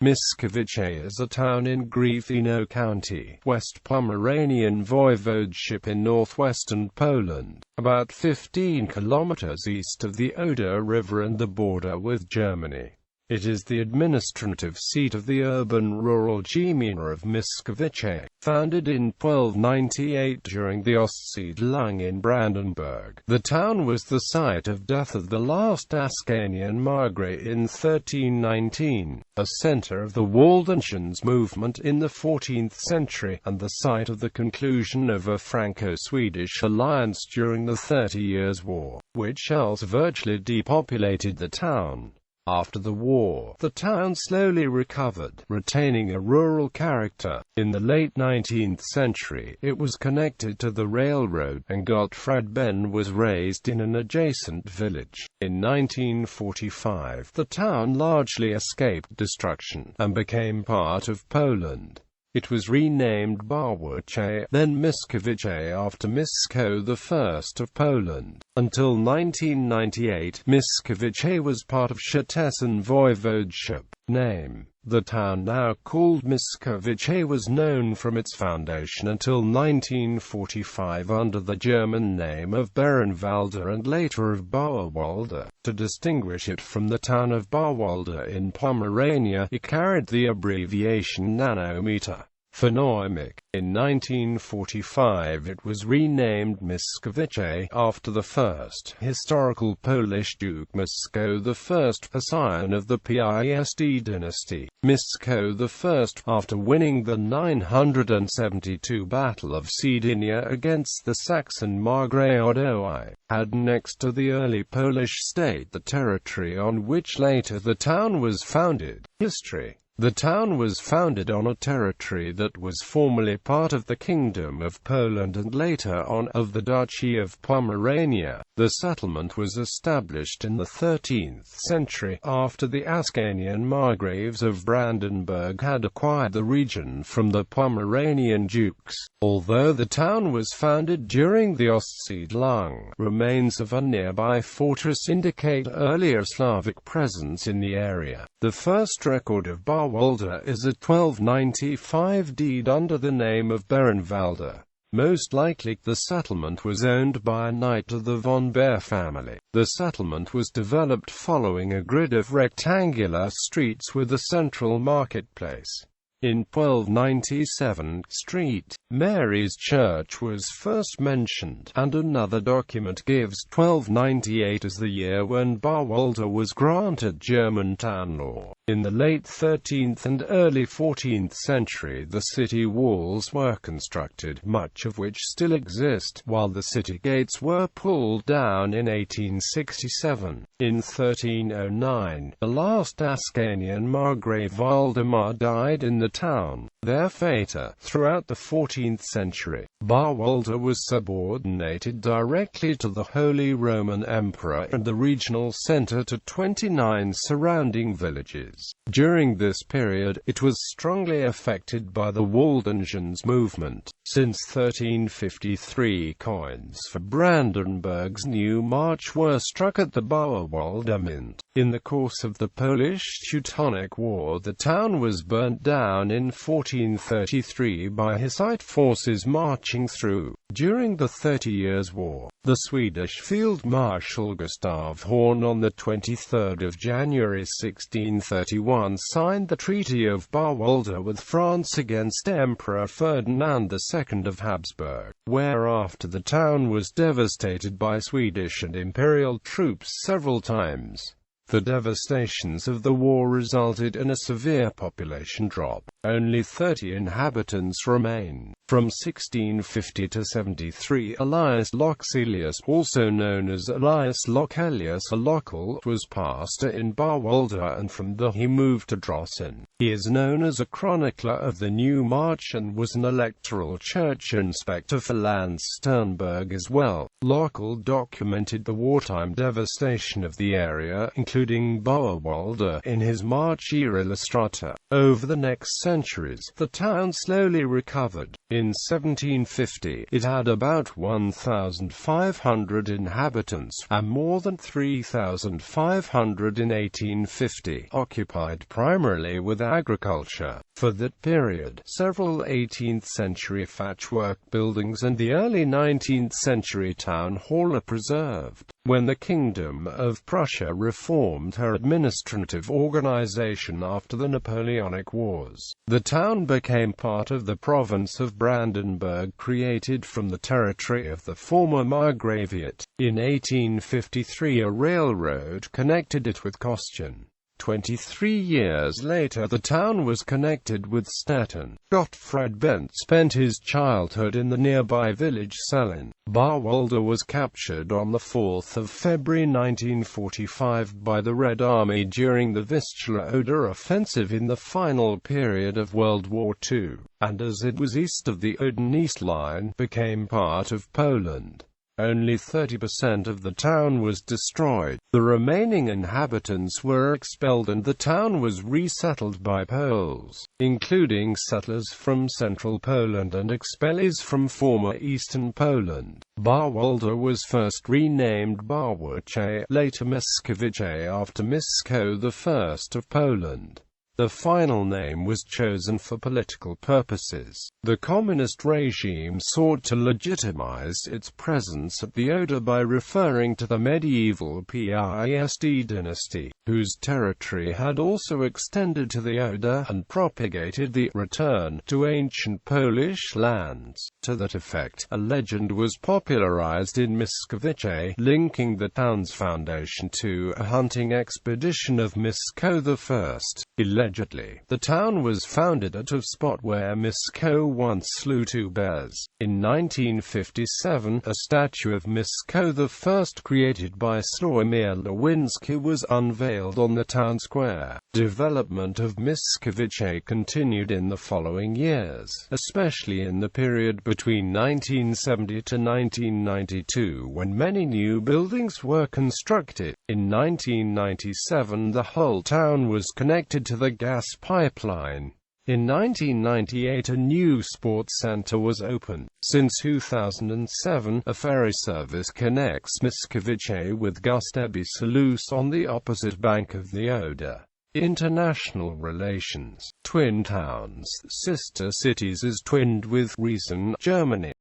Mieszkowice is a town in Gryfino County, West Pomeranian Voivodeship in northwestern Poland, about 15 kilometers east of the Oder River and the border with Germany. It is the administrative seat of the urban-rural gmina of Mieszkowice, founded in 1298 during the Ostsiedlung in Brandenburg. The town was the site of death of the last Ascanian margrave in 1319, a center of the Waldensians movement in the 14th century, and the site of the conclusion of a Franco-Swedish alliance during the 30 Years' War, which else virtually depopulated the town. After the war, the town slowly recovered, retaining a rural character. In the late 19th century, it was connected to the railroad, and Gottfried Benn was raised in an adjacent village. In 1945, the town largely escaped destruction, and became part of Poland. It was renamed Mieszkowice, then Mieszkowice after Mieszko I of Poland. Until 1998, Mieszkowice was part of Szczecin Voivodeship. Name: the town now called Mieszkowice was known from its foundation until 1945 under the German name of Bärenwalde and later of Bauwalde. To distinguish it from the town of Bauwalde in Pomerania, it carried the abbreviation nanometer. Phonemic. In 1945 it was renamed Mieszkowice, after the first historical Polish Duke Mieszko I, a scion of the Piast dynasty. Mieszko I, after winning the 972 Battle of Sidinia against the Saxon margrave Oder, had next to the early Polish state the territory on which later the town was founded. History. The town was founded on a territory that was formerly part of the Kingdom of Poland and later on of the Duchy of Pomerania. The settlement was established in the 13th century, after the Ascanian margraves of Brandenburg had acquired the region from the Pomeranian dukes. Although the town was founded during the Ostsiedlung, remains of a nearby fortress indicate earlier Slavic presence in the area. The first record of Bauwalde is a 1295 deed under the name of Bärenwalde. Most likely, the settlement was owned by a knight of the von Behr family. The settlement was developed following a grid of rectangular streets with a central marketplace. In 1297, St. Mary's Church was first mentioned, and another document gives 1298 as the year when Bauwalde was granted German town law. In the late 13th and early 14th century the city walls were constructed, much of which still exist, while the city gates were pulled down in 1867. In 1309, the last Ascanian margrave Valdemar died in the town. Their fate. Throughout the 14th century, Bauwalde was subordinated directly to the Holy Roman Emperor and the regional center to 29 surrounding villages. During this period, it was strongly affected by the Waldensians movement. Since 1353, coins for Brandenburg's new march were struck at the Bauwalde Mint. In the course of the Polish-Teutonic War, the town was burnt down in 1433 by Hussite forces marching through. During the 30 Years' War, the Swedish Field Marshal Gustav Horn on 23 January 1631 signed the Treaty of Bauwalde with France against Emperor Ferdinand II of Habsburg, whereafter the town was devastated by Swedish and Imperial troops several times. The devastations of the war resulted in a severe population drop. Only 30 inhabitants remain. From 1650 to 73, Elias Loxelius, also known as Elias Lochelius, a local, was pastor in Bauwalde, and from there he moved to Drossen. He is known as a chronicler of the New March and was an electoral church inspector for Landsternberg as well. Lochel documented the wartime devastation of the area, including Bauwalde, in his March Illustrata. Over the next centuries, the town slowly recovered. In 1750, it had about 1,500 inhabitants, and more than 3,500 in 1850, occupied primarily with agriculture. For that period, several 18th-century thatchwork buildings and the early 19th-century town hall are preserved. When the Kingdom of Prussia reformed her administrative organization after the Napoleonic Wars, the town became part of the province of Brandenburg, created from the territory of the former Margrave.It. In 1853 a railroad connected it with Kostchen. 23 years later the town was connected with Stettin. Gottfried Bendt spent his childhood in the nearby village Selin. Walder was captured on 4 February 1945 by the Red Army during the Vistula-Oder offensive in the final period of World War II, and as it was east of the Oder-Neisse line, became part of Poland. Only 30% of the town was destroyed. The remaining inhabitants were expelled and the town was resettled by Poles, including settlers from central Poland and expellees from former eastern Poland. Walder was first renamed Barwice, later Mieszkowice after Mieszko I of Poland. The final name was chosen for political purposes. The communist regime sought to legitimize its presence at the Oder by referring to the medieval Piast dynasty, whose territory had also extended to the Oder, and propagated the return to ancient Polish lands. To that effect, a legend was popularized in Mieszkowice, linking the town's foundation to a hunting expedition of Mieszko I. Allegedly, the town was founded at a spot where Mieszko once slew 2 bears. In 1957, a statue of Mieszko I created by Sławomir Lewinsky was unveiled on the town square. Development of Mieszkowice continued in the following years, especially in the period between 1970 to 1992 when many new buildings were constructed. In 1997 the whole town was connected to the gas pipeline. In 1998 a new sports center was opened. Since 2007, a ferry service connects Mieszkowice with Gostebie on the opposite bank of the Oder. International relations. Twin towns. Sister cities is twinned with Riesen, Germany.